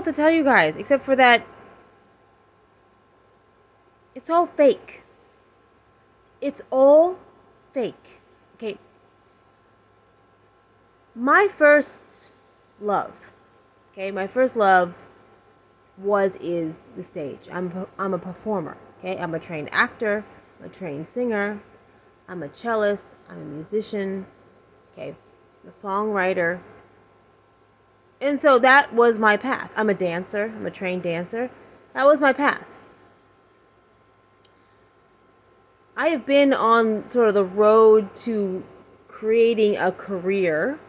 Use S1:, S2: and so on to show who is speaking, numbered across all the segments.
S1: what to tell you guys, except for that it's all fake. It's all fake. Okay. My first love. Okay, my first love is the stage. I'm a performer. Okay, I'm a trained actor, I'm a trained singer, I'm a cellist, I'm a musician, okay, I'm a songwriter. And so that was my path. I'm a dancer, I'm a trained dancer. That was my path. I have been on sort of the road to creating a career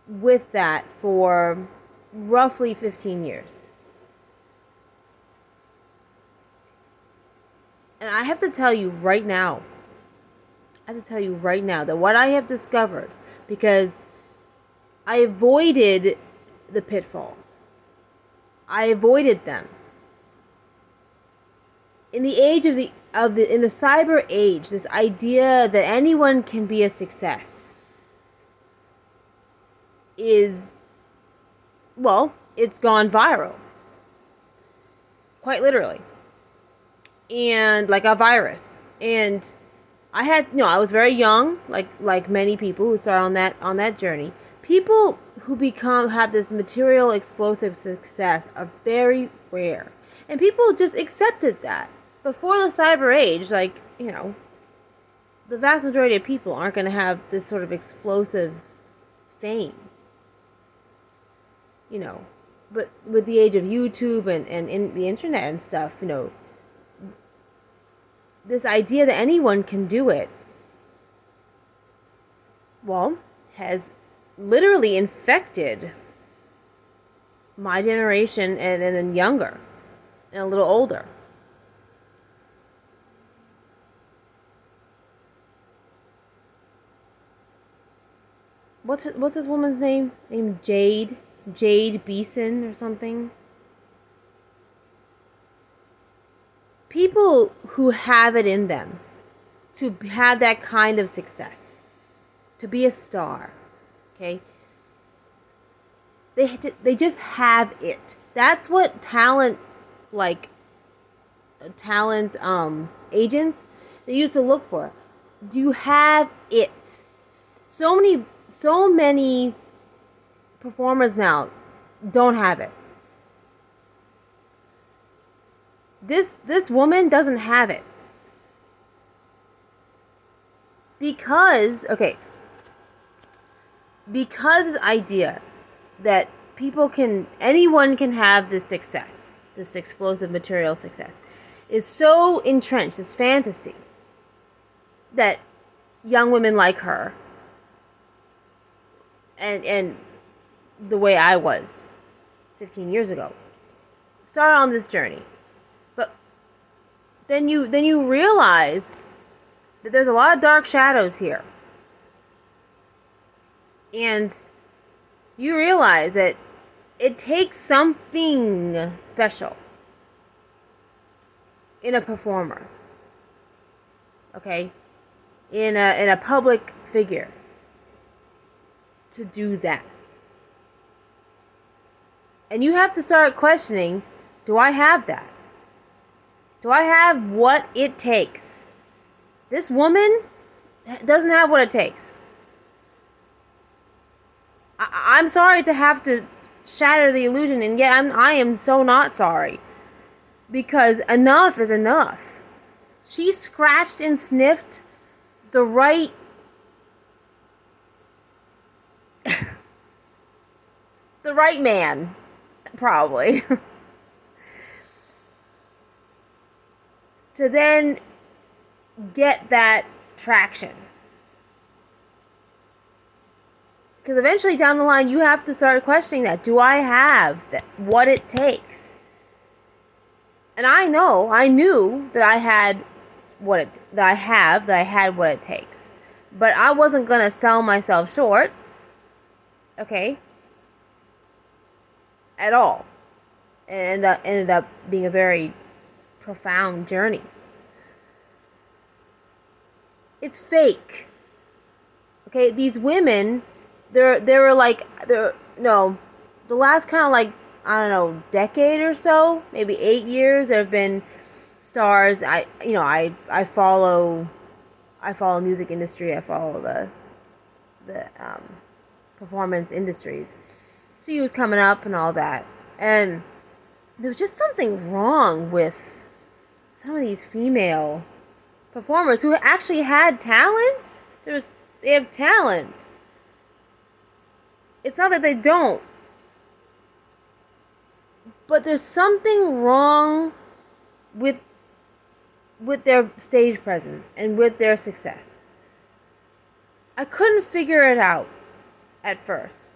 S1: with that for roughly 15 years. And I have to tell you right now, that what I have discovered, because I avoided the pitfalls. I avoided them. In the age in the cyber age, this idea that anyone can be a success is, well, it's gone viral. Quite literally. And like a virus. And I was very young, like many people who start on that journey. People who have this material explosive success are very rare. And people just accepted that. Before the cyber age, the vast majority of people aren't going to have this sort of explosive fame. But with the age of YouTube and in the internet and stuff, this idea that anyone can do it, well, has literally infected my generation and then younger and a little older. What's this woman's name? Named Jade? Jade Beason or something? People who have it in them to have that kind of success, to be a star, okay? They just have it. That's what talent agents, they used to look for. Do you have it? So many performers now don't have it. This woman doesn't have it. Because this idea that anyone can have this success, this explosive material success, is so entrenched, this fantasy, that young women like her, and the way I was 15 years ago, start on this journey. But then you realize that there's a lot of dark shadows here. And you realize that it takes something special in a performer. Okay? In a public figure to do that. And you have to start questioning, do I have that? Do I have what it takes? This woman doesn't have what it takes. I'm sorry to have to shatter the illusion, and yet I am so not sorry. Because enough is enough. She scratched and sniffed the right the right man, probably. To then get that traction. Because eventually down the line, you have to start questioning that. Do I have what it takes? And I knew that I had what it takes. But I wasn't going to sell myself short. Okay? At all. And ended up being a very profound journey. It's fake. Okay? These women, the last kind of like, I don't know, decade or so, maybe 8 years, there have been stars. I follow music industry. I follow the performance industries. See who's coming up and all that. And there was just something wrong with some of these female performers who actually had talent. They have talent. It's not that they don't. But there's something wrong with their stage presence and with their success. I couldn't figure it out at first.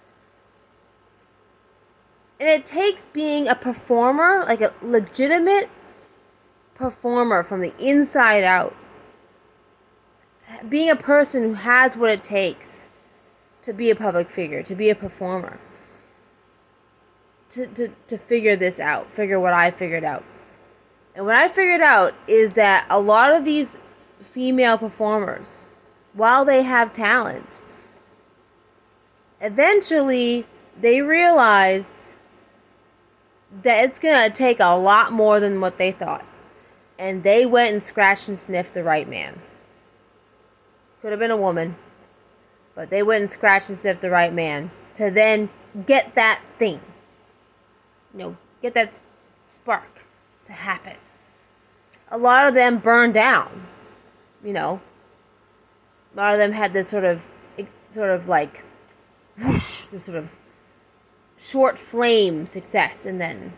S1: And it takes being a performer, like a legitimate performer from the inside out. Being a person who has what it takes to be a public figure, to be a performer. To figure this out, figure what I figured out. And what I figured out is that a lot of these female performers, while they have talent, eventually they realized that it's going to take a lot more than what they thought. And they went and scratched and sniffed the right man. Could have been a woman, but they went and scratched and sniffed the right man to then get that thing. Get that spark to happen. A lot of them burned down. A lot of them had this sort of like whoosh, this sort of short flame success, and then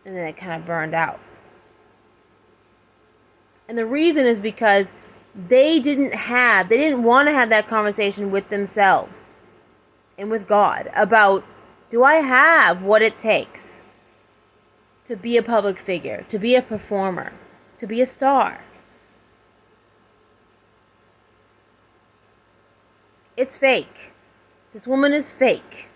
S1: it kind of burned out. And the reason is because they didn't want to have that conversation with themselves and with God about, do I have what it takes to be a public figure, to be a performer, to be a star? It's fake. This woman is fake.